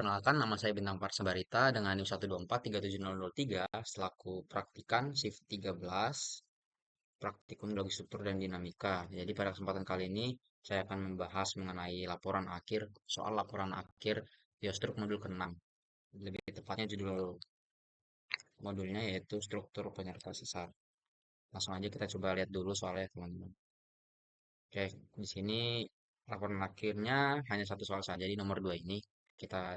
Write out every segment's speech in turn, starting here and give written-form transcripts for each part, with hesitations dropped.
Perkenalkan, nama saya Bintang Parsabarita dengan NIM 124 37003 selaku praktikan shift 13 praktikum logik struktur dan dinamika. Jadi pada kesempatan kali ini saya akan membahas mengenai soal laporan akhir Biostruk modul ke-6. Lebih tepatnya judul modulnya yaitu struktur penyerta sesar. Langsung aja kita coba lihat dulu soalnya teman-teman. Oke, di sini laporan akhirnya hanya satu soal saja di nomor 2 ini. Kita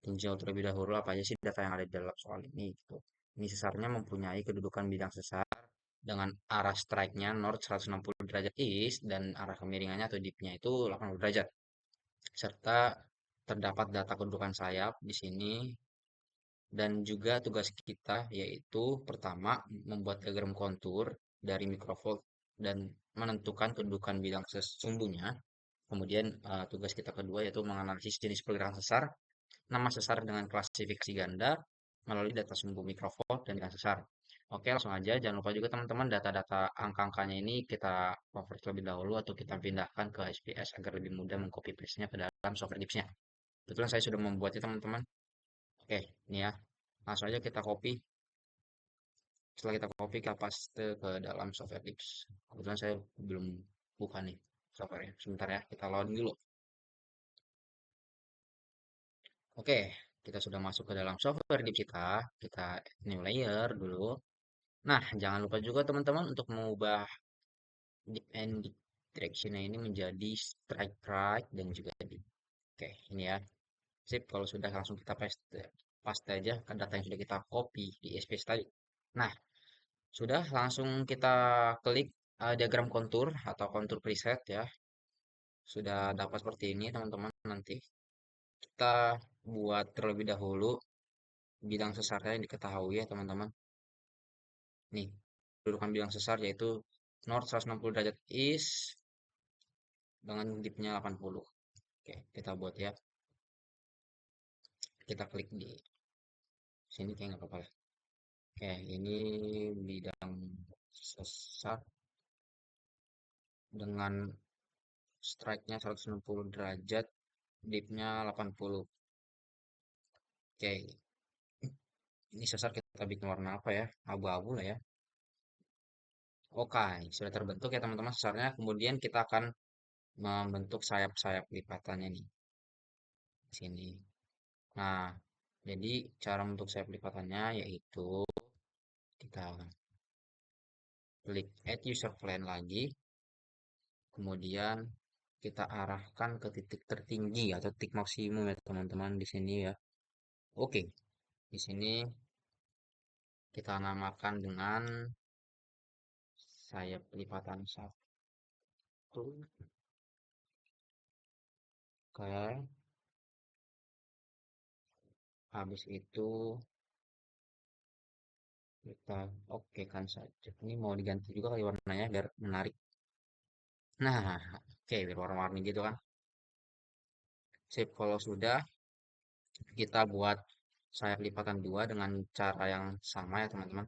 tinjau terlebih dahulu apa aja sih data yang ada di dalam soal ini gitu. Ini sesarnya mempunyai kedudukan bidang sesar dengan arah strike-nya north 160 derajat east dan arah kemiringannya atau dip-nya itu 80 derajat. Serta terdapat data kedudukan sayap di sini dan juga tugas kita yaitu pertama membuat diagram kontur dari microvolt dan menentukan kedudukan bidang sesungguhnya. Kemudian tugas kita kedua yaitu menganalisis jenis pergerakan sesar, nama sesar dengan klasifikasi ganda melalui data sumbu mikrovolt dan dengan sesar. Oke, langsung aja. Jangan lupa juga teman-teman data-data angka-angkanya ini kita convert terlebih dahulu atau kita pindahkan ke SPS agar lebih mudah mengcopy paste-nya ke dalam software Ellipse-nya. Kebetulan saya sudah membuatnya teman-teman. Oke, ini ya. Langsung aja kita copy. Setelah kita copy, kita paste ke dalam software Ellipse. Kebetulan saya belum buka nih software-nya. Sebentar ya, kita loading dulu. Oke, kita sudah masuk ke dalam software Ellipse kita. Kita new layer dulu. Nah, jangan lupa juga teman-teman untuk mengubah deep and direction-nya ini menjadi strike right dan juga deep. Oke, ini ya. Sip, kalau sudah langsung kita paste aja ke data yang sudah kita copy di SPS tadi. Nah, sudah langsung kita klik diagram kontur atau kontur preset ya. Sudah dapat seperti ini teman-teman nanti. Kita buat terlebih dahulu bidang sesarnya yang diketahui ya teman-teman. Nih, kedudukan bidang sesar yaitu north 160 derajat east dengan dipnya 80. Oke, kita buat ya. Kita klik di sini kayak nggak apa-apa lah. Oke, ini bidang sesar dengan strike-nya 160 derajat, dip-nya 80. Oke, ini sesar kita bikin warna apa ya? Abu-abu lah ya. Oke, sudah terbentuk ya teman-teman sesarnya. Kemudian kita akan membentuk sayap-sayap lipatannya nih. Di sini. Nah, jadi cara membentuk sayap lipatannya yaitu kita klik add user plan lagi, kemudian kita arahkan ke titik tertinggi atau titik maksimum ya teman-teman di sini ya. Oke, di sini kita namakan dengan sayap lipatan 1. Oke, habis itu kita oke kan saja. Ini mau diganti juga kali warnanya biar menarik. Nah, oke biar warna-warni gitu kan. Sip, kalau sudah kita buat sayap lipatan 2 dengan cara yang sama ya teman-teman.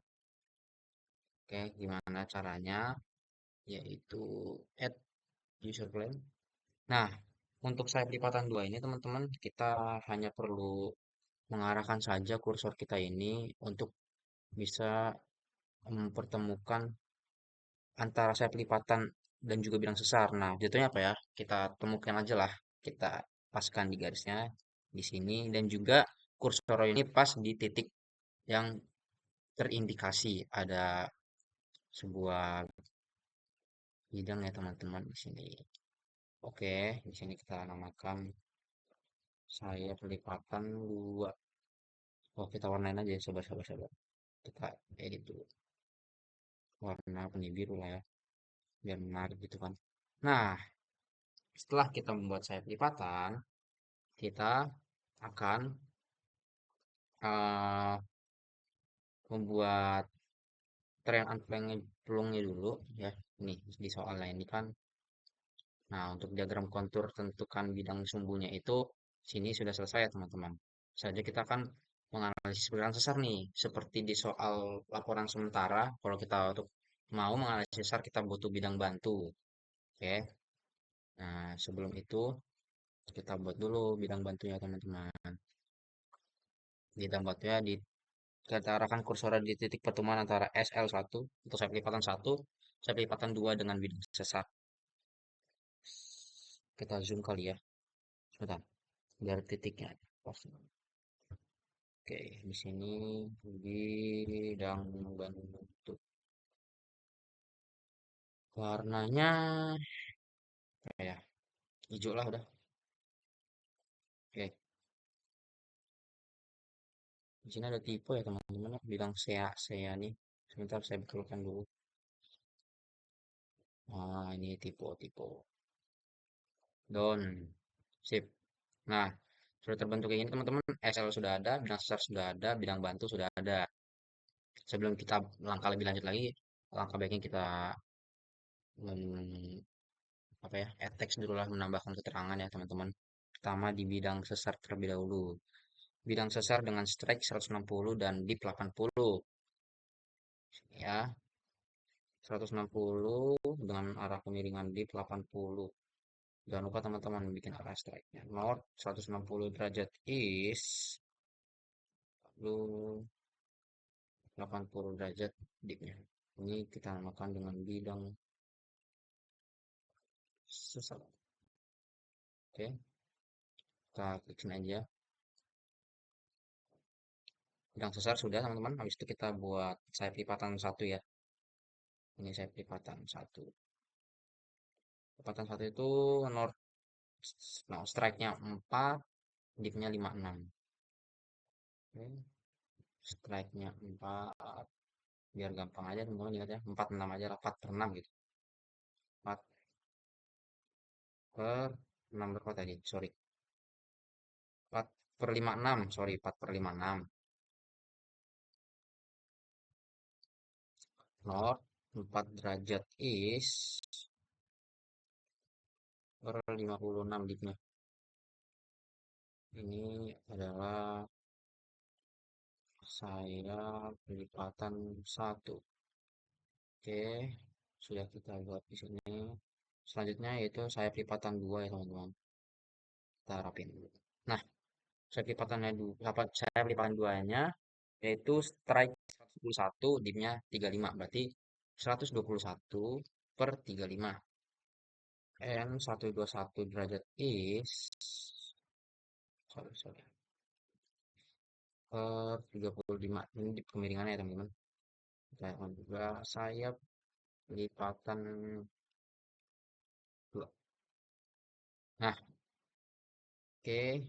Oke, gimana caranya? Yaitu add user plan. Nah, untuk sayap lipatan 2 ini teman-teman, kita hanya perlu mengarahkan saja kursor kita ini untuk bisa mempertemukan antara sayap lipatan dan juga bidang sesar. Nah, jatuhnya apa ya? Kita temukan aja lah. Kita paskan di garisnya di sini dan juga kursor ini pas di titik yang terindikasi ada sebuah bidang ya teman-teman di sini. Oke, di sini kita namakan sayap lipatan 2. Oh, kita warnain aja ya, sabar. Kita edit dulu. Warna kuning biru lah ya, biar menarik gitu kan. Nah, setelah kita membuat sayap lipatan, kita akan eh, membuat tren unplangnya pelungnya dulu ya. Nih, di soalnya ini kan. Nah, untuk diagram kontur tentukan bidang sumbunya itu sini sudah selesai ya teman-teman. Saja kita akan menganalisis pergerakan sesar nih, seperti di soal laporan sementara. Kalau kita untuk mau menganalisis sesar kita butuh bidang bantu. Oke. Nah, sebelum itu Kita buat dulu bidang bantunya teman-teman. Bidang bantunya kita arahkan kursornya di titik pertemuan antara SL1 atau sayap lipatan 1, sayap lipatan 2 dengan bidang sesar. Kita zoom kali ya. Sebentar, biar titiknya pas. Oke, di sini bidang bentuk. Warnanya apa ya? Hijau lah udah. Oke, di sini ada tipe ya teman-teman. Bidang sea nih. Sebentar saya betulkan dulu. Nah, ini tipe. Down. Sip. Nah, sudah terbentuk kayak gini teman-teman. SL sudah ada, bidang sesar sudah ada, bidang bantu sudah ada. Sebelum kita langkah lebih lanjut lagi, langkah baiknya kita apa ya, add text dulu lah, menambahkan keterangan ya teman-teman. Pertama di bidang sesar terlebih dahulu. Bidang sesar dengan strike 160 dan dip 80 ya. 160 dengan arah kemiringan dip 80. Jangan lupa teman-teman bikin arah strike-nya. North 160 derajat east, lalu 80 derajat dipnya. Ini kita namakan dengan bidang sesar. Oke, kita klik sini aja. Bidang sesar sudah teman-teman. Habis itu kita buat sayap lipatan satu ya. Ini sayap lipatan satu. Lipatan satu itu north, nah, strike-nya 4, dip-nya 56. Oke, strike-nya 4. Biar gampang aja teman-teman ingat ya. 46 aja lah, 4 per 6 gitu. 4 per 6 berapa tadi? Sorry. 4 per 56. Sorry, 4 per 56. North 4 derajat east per 56 dipnya. Ini adalah saya lipatan satu. Oke, sudah kita buat di sini. Selanjutnya yaitu sayap lipatan 2 ya teman-teman. Kita rapin dulu. Nah, sayap lipatan 2-nya yaitu strike 121, dipnya 35. Berarti 121 per 35. N 121 derajat is, sorry, per 35. Ini di kemiringannya ya teman-teman. Kita juga sayap lipatan 2. Nah, oke,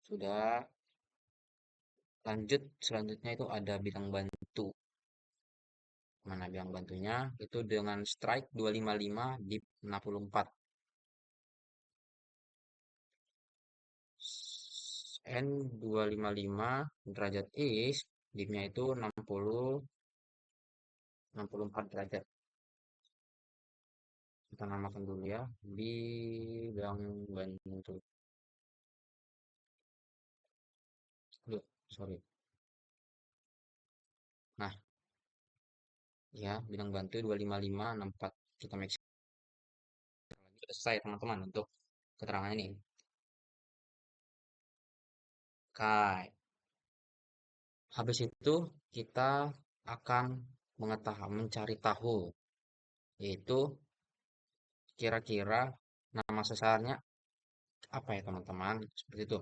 sudah. Lanjut, selanjutnya itu ada bidang bantu. Mana bidang bantunya? Itu dengan strike 255 di 64. N 255 derajat east, dipnya itu 64 derajat. Kita namakan dulu ya, bidang bantu. Loh, sorry. Nah, ya, bidang bantu 25564. Kita make sure lagi. Sudah selesai teman-teman untuk keterangan ini. Kai. Habis itu kita akan mencari tahu, yaitu kira-kira nama sesarnya apa ya teman-teman. Seperti itu.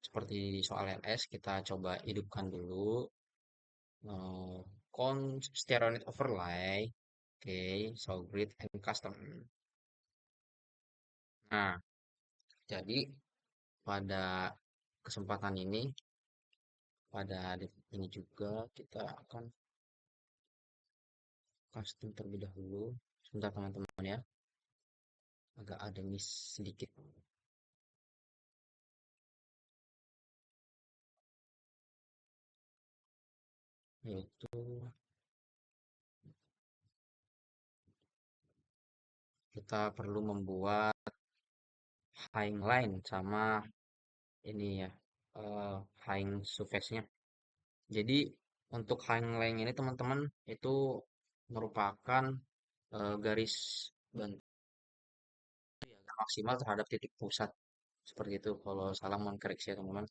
Seperti di soal LS, kita coba hidupkan dulu. eh, Steroid overlay. Oke, so grid and custom. Nah, jadi pada kesempatan ini, pada detik ini juga kita akan custom terlebih dahulu. Sebentar teman-teman ya, agak ada miss sedikit. Yaitu kita perlu membuat hang line sama ini ya, hang surface-nya. Jadi untuk hang line ini teman-teman itu merupakan garis bantu yang maksimal terhadap titik pusat. Seperti itu. Kalau salah mohon koreksi ya teman-teman.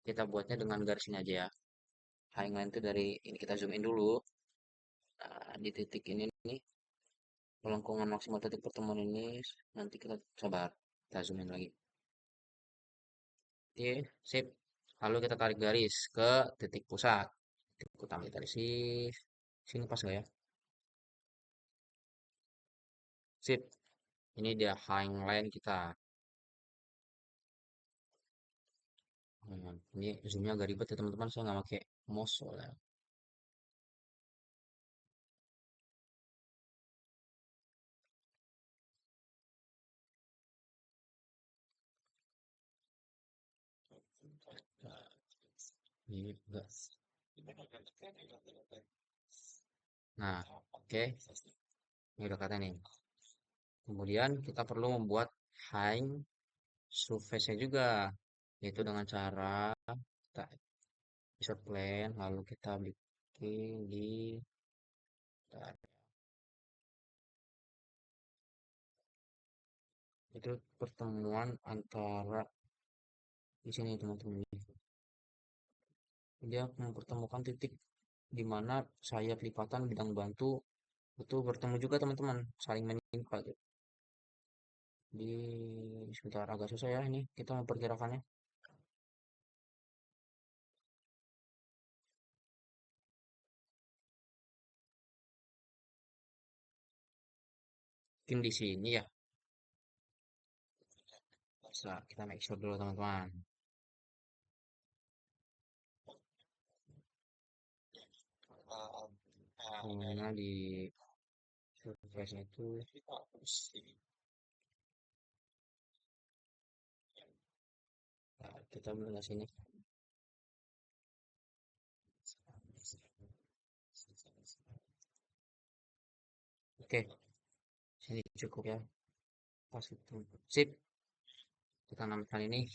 Kita buatnya dengan garis ini aja ya. High line itu dari ini kita zoom in dulu. Nah, di titik ini nih, pelengkungan maksimal titik pertemuan ini nanti kita sabar. Kita zoom in lagi. Oke, sip. Lalu kita tarik garis ke titik pusat. Titik utama kita di sini pas nggak ya? Sip. Ini dia high line kita. Ini zoomnya agak ribet ya teman-teman. Saya nggak pakai mouse soalnya. Nah, ini enggak. Nah, oke. Ini udah kata nih. Kemudian kita perlu membuat high surface-nya juga. Yaitu dengan cara kita insert plane, lalu kita bikin di bentar, itu pertemuan antara di sini teman-teman. Dia mempertemukan titik di mana sayap lipatan bidang bantu itu bertemu juga teman-teman, saling menimpa gitu. Di sebentar agak susah ya ini kita memperkirakannya. Mungkin di sini ya. Bisa kita make sure dulu teman-teman. Karena di surface itu nah, kita mulai sini. Oke, sini cukup ya. Pas itu. Sip. Kita namakan ini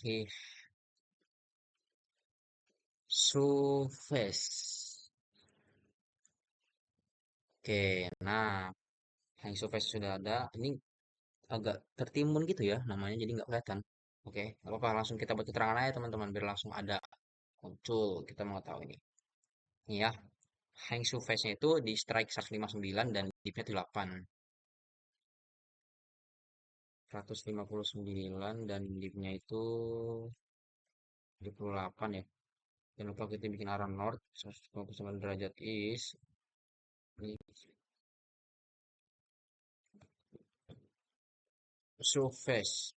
surface. Oke, nah hang surface sudah ada. Ini agak tertimbun gitu ya namanya jadi nggak kelihatan. Oke, nggak apa-apa langsung kita buat keterangan aja teman-teman biar langsung ada muncul kita mau tahu ini. Ini ya, hang surface-nya itu di strike 159 dan dipnya 8. 159 dan dipnya itu 28 ya. Jangan lupa kita bikin arah north 159 derajat east. Ini surface.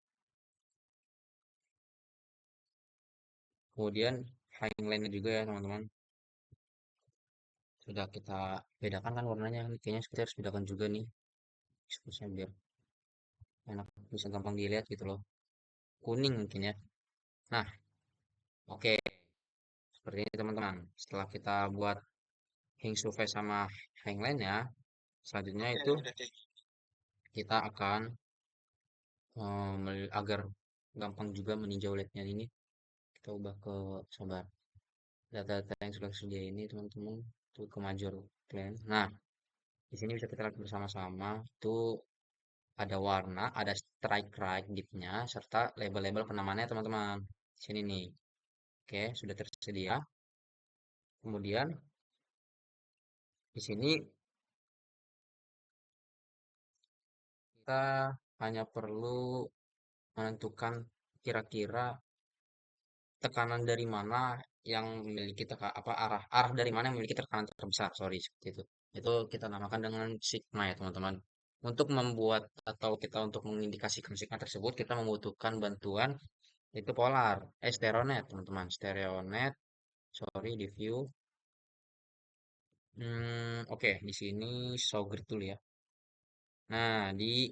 Kemudian hang line juga ya teman-teman. Sudah kita bedakan kan warnanya. Kayaknya kita harus bedakan juga nih. Supaya biar enak bisa gampang dilihat gitu loh. Kuning mungkin ya. Nah, oke. Seperti ini teman-teman. Setelah kita buat hang surface sama hang line ya, selanjutnya itu kita akan agar gampang juga meninjau LED-nya ini, kita ubah ke sabar data-data yang sudah tersedia ini teman-teman itu ke major plan. Nah, di sini bisa kita lihat bersama-sama itu ada warna, ada strike right dipnya serta label-label penamaannya teman-teman. Sini nih. Oke, sudah tersedia. Kemudian di sini kita hanya perlu menentukan kira-kira tekanan dari mana yang memiliki apa arah arah dari mana yang memiliki tekanan terbesar, sorry seperti itu. Itu kita namakan dengan sigma ya teman-teman. Untuk membuat atau kita untuk mengindikasikan sigma tersebut kita membutuhkan bantuan itu polar, stereonet teman-teman, stereonet. Sorry di view. Oke, di sini show grid dulu ya. Nah, di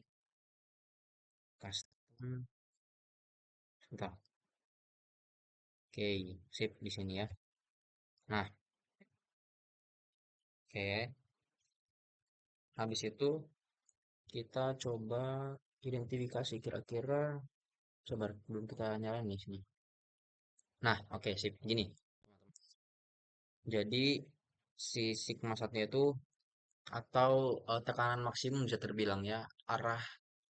custom, sebentar. Oke, sip di sini ya. Nah, oke. Habis itu kita coba identifikasi kira-kira coba belum kita nyalain nih sini. Nah, oke sip. Gini. Jadi si sigma satunya itu atau tekanan maksimum bisa terbilang ya arah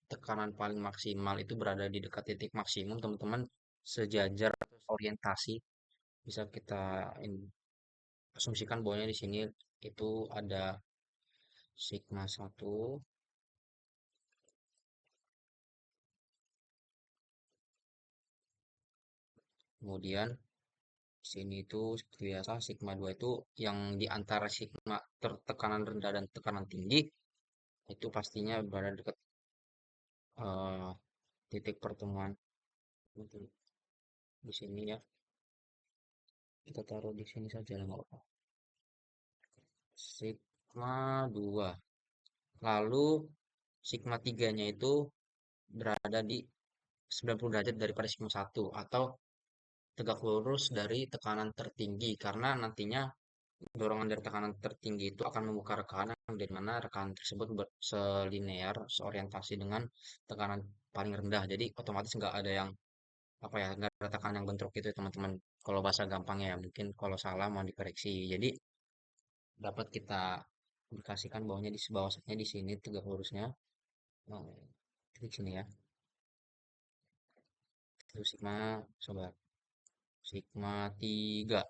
tekanan paling maksimal itu berada di dekat titik maksimum teman-teman sejajar atau orientasi, bisa kita asumsikan bahwanya di sini itu ada sigma satu, kemudian di sini itu seperti biasa sigma 2 itu yang di antara sigma tekanan rendah dan tekanan tinggi itu pastinya berada dekat eh, titik pertemuan. Itu di sini ya, kita taruh di sini saja lah nggak apa-apa. Sigma 2. Lalu sigma 3-nya itu berada di 90 derajat daripada sigma satu, atau tegak lurus dari tekanan tertinggi, karena nantinya dorongan dari tekanan tertinggi itu akan membuka rekanan di mana rekanan tersebut selinear, seorientasi dengan tekanan paling rendah. Jadi otomatis nggak ada yang apa ya, nggak ada tekanan yang bentrok gitu ya teman-teman. Kalau bahasa gampangnya ya, mungkin kalau salah mau dikoreksi. Jadi dapat kita aplikasikan bawahnya di bawahnya di sini tegak lurusnya. Oh, klik sini ya. Terus sigma, coba sigma 3.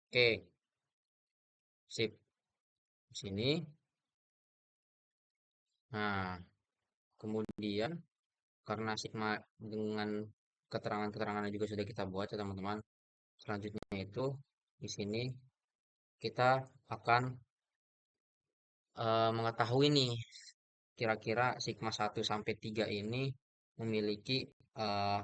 Oke, sip. Di sini. Nah, kemudian karena sigma dengan keterangan-keterangannya juga sudah kita buat ya teman-teman. Selanjutnya itu di sini kita akan mengetahui nih kira-kira sigma satu sampai 3 ini memiliki eh,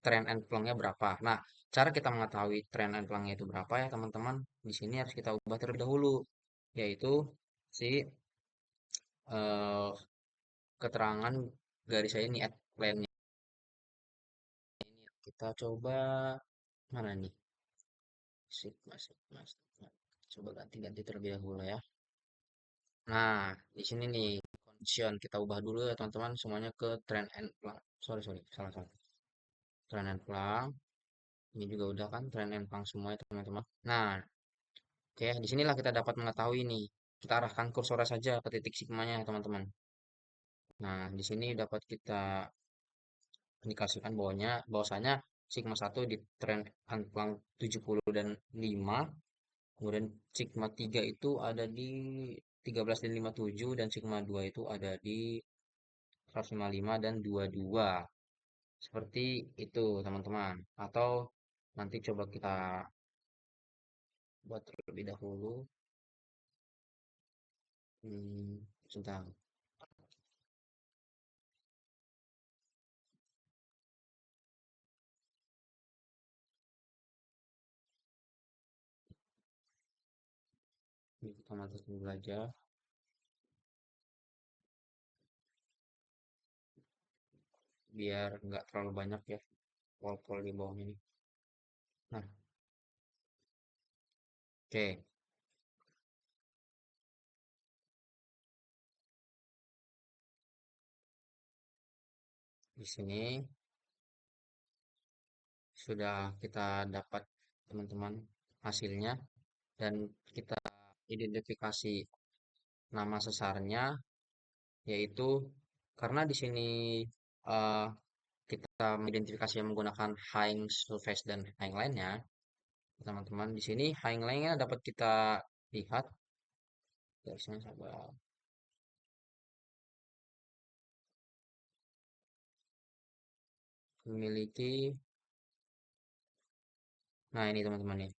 trend and plungnya berapa. Nah, cara kita mengetahui trend and plungnya itu berapa ya teman-teman, di sini harus kita ubah terlebih dahulu, yaitu si eh, keterangan garis saya ini at plan-nya. Kita coba mana nih? Sigma, sigma, sigma. Coba ganti-ganti terlebih dahulu ya. Nah, di sini nih condition kita ubah dulu ya teman-teman semuanya ke trend and plung. Sorry, sorry, salah salah. Trend and plung. Ini juga udah kan trend and plung semua ya teman-teman. Nah, oke, disinilah kita dapat mengetahui nih. Kita arahkan kursornya saja ke titik sigmanya ya teman-teman. Nah, di sini dapat kita indikasikan bahwasanya sigma satu di trend and plung 70 dan 5. Kemudian sigma 3 itu ada di 13 dan 57, dan sigma 2 itu ada di 155 dan 22. Seperti itu, teman-teman. Atau nanti coba kita buat terlebih dahulu. Sebentar. Ini kita matikan dulu aja biar nggak terlalu banyak ya pol-pol di bawahnya ini. Nah, oke. Di sini sudah kita dapat teman-teman hasilnya, dan kita identifikasi nama sesarnya, yaitu karena di sini eh, kita mengidentifikasi menggunakan Hang surface dan Hang line-nya, teman-teman. Di sini Hang line-nya dapat kita lihat garisnya sabar, memiliki, nah ini teman-teman ya,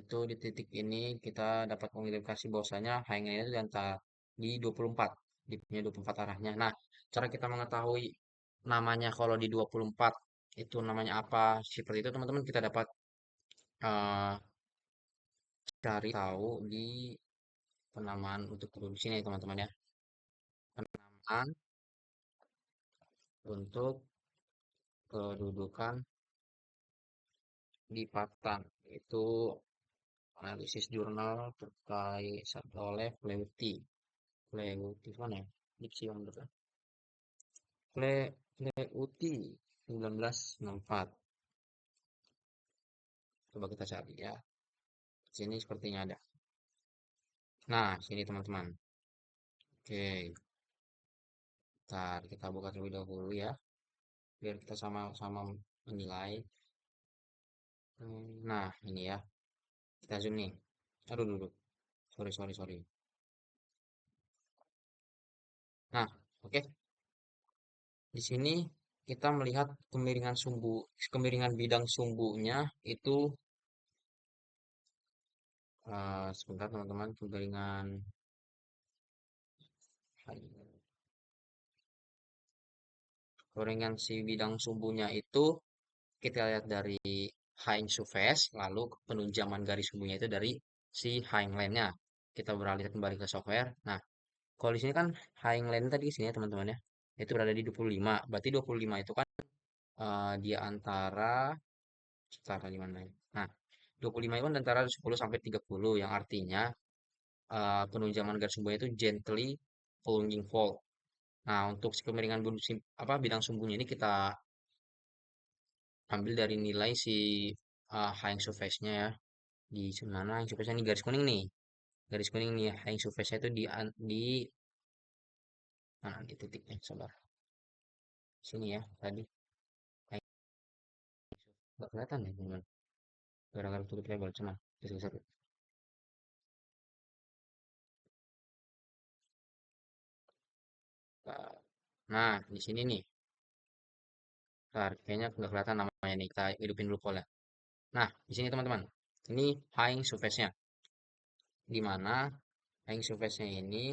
itu di titik ini kita dapat mengidentifikasi bahwasanya Hang line itu di 24, di punya 24 arahnya. Nah, cara kita mengetahui namanya kalau di 24 itu namanya apa seperti itu teman-teman, kita dapat eh, cari tahu di penamaan untuk produksi ini teman-teman ya. Penamaan untuk kedudukan di Patan itu analisis jurnal terkait oleh Pleuti. Pleuti mana ya? Diksi yang benar. Pleuti 1964. Coba kita cari ya. Sini sepertinya ada. Nah, sini teman-teman. Oke. Ntar kita buka terlebih dahulu ya, biar kita sama-sama menilai. Nah, ini ya, kita zoom nih. Aduh, dulu. Sorry, sorry, sorry. Nah, oke. Di sini kita melihat kemiringan bidang sumbunya itu, sebentar teman-teman, kemiringan si bidang sumbunya itu kita lihat dari high surface, lalu penunjaman garis sumbunya itu dari si high line-nya. Kita beralih kembali ke software. Nah, kalau di sini kan high line tadi sini ya teman-teman ya, itu berada di 25. Berarti 25 itu kan di antara setara di mana ya? Nah, 25 itu kan antara 10 sampai 30 yang artinya penunjaman garis sumbunya itu gently plunging fold. Nah, untuk si kemiringan bidang sumbunya ini kita ambil dari nilai si high surface-nya ya. Di mana high surface-nya ini garis kuning nih. Garis kuning nih high surface-nya itu di mana di titiknya sabar. Sini ya tadi. High- Nggak kelihatan ya teman. Gara-gara tutup label cuman. Satu. Nah, di sini nih. Bentar, kayaknya nggak kelihatan namanya nih. Kita hidupin dulu pola. Nah, di sini teman-teman. Ini high surface-nya. Di mana high surface-nya ini.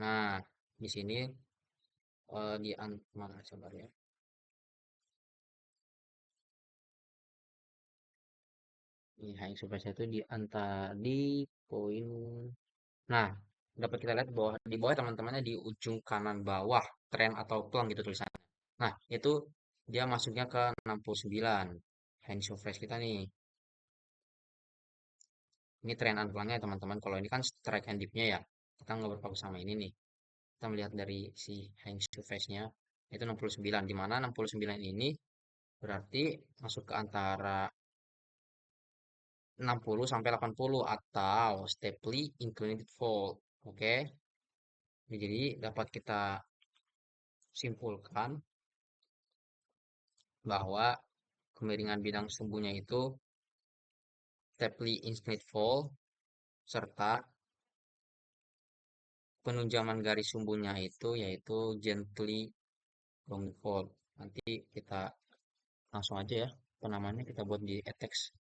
Nah, di sini mana sabar ya. Ini high surface-nya itu di antara di poin. Nah, dapat kita lihat bahwa di bawah teman-temannya di ujung kanan bawah tren atau plong gitu tulisannya. Nah, itu dia masuknya ke 69. High surface kita nih. Ini tren unplangnya ya teman-teman. Kalau ini kan strike and dip-nya ya. Kita nggak berpaku sama ini nih. Kita melihat dari si high surface-nya itu 69. Di mana 69 ini berarti masuk ke antara 60 sampai 80 atau steeply inclined fall. Oke. Jadi dapat kita simpulkan bahwa kemiringan bidang sumbunya itu steeply inclined fall serta penunjaman garis sumbunya itu yaitu gently downward. Nanti kita langsung aja ya penamaannya kita buat di text.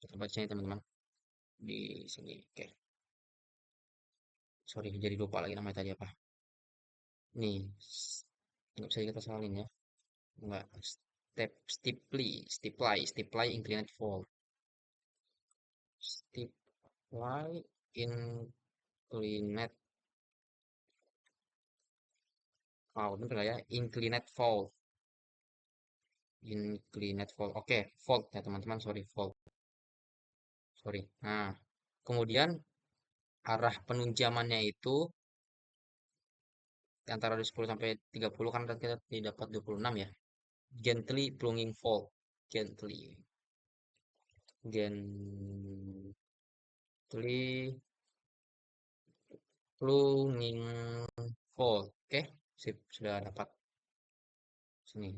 Kita baca ini teman-teman di sini. Oke. Sorry jadi lupa lagi namanya tadi apa. Nih nggak bisa kita salin ya. Nggak steeply inclined fall. Steeply inclined fall bener ya inclined fall. Inclined fall. Oke, fold ya teman-teman, sorry, fold. Sorry. Nah, kemudian arah penunjamannya itu antara 10 sampai 30 kan kita dapat 26 ya. Gently plunging fall. Gently. Gently plunging fall. Oke, sip, sudah dapat sini.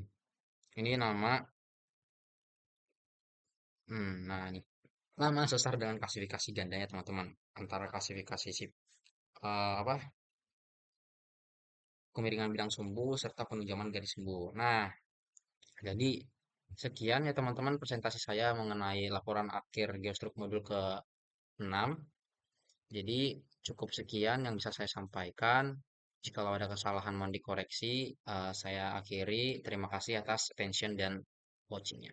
Ini nama nah ini nama sesar dengan klasifikasi gandanya teman-teman antara klasifikasi apa kemiringan bidang sumbu serta penunjaman garis sumbu. Nah, jadi sekian ya teman-teman presentasi saya mengenai laporan akhir geostruk modul ke-6. Jadi cukup sekian yang bisa saya sampaikan. Jikalau ada kesalahan mohon dikoreksi. Saya akhiri. Terima kasih atas attention dan watchingnya.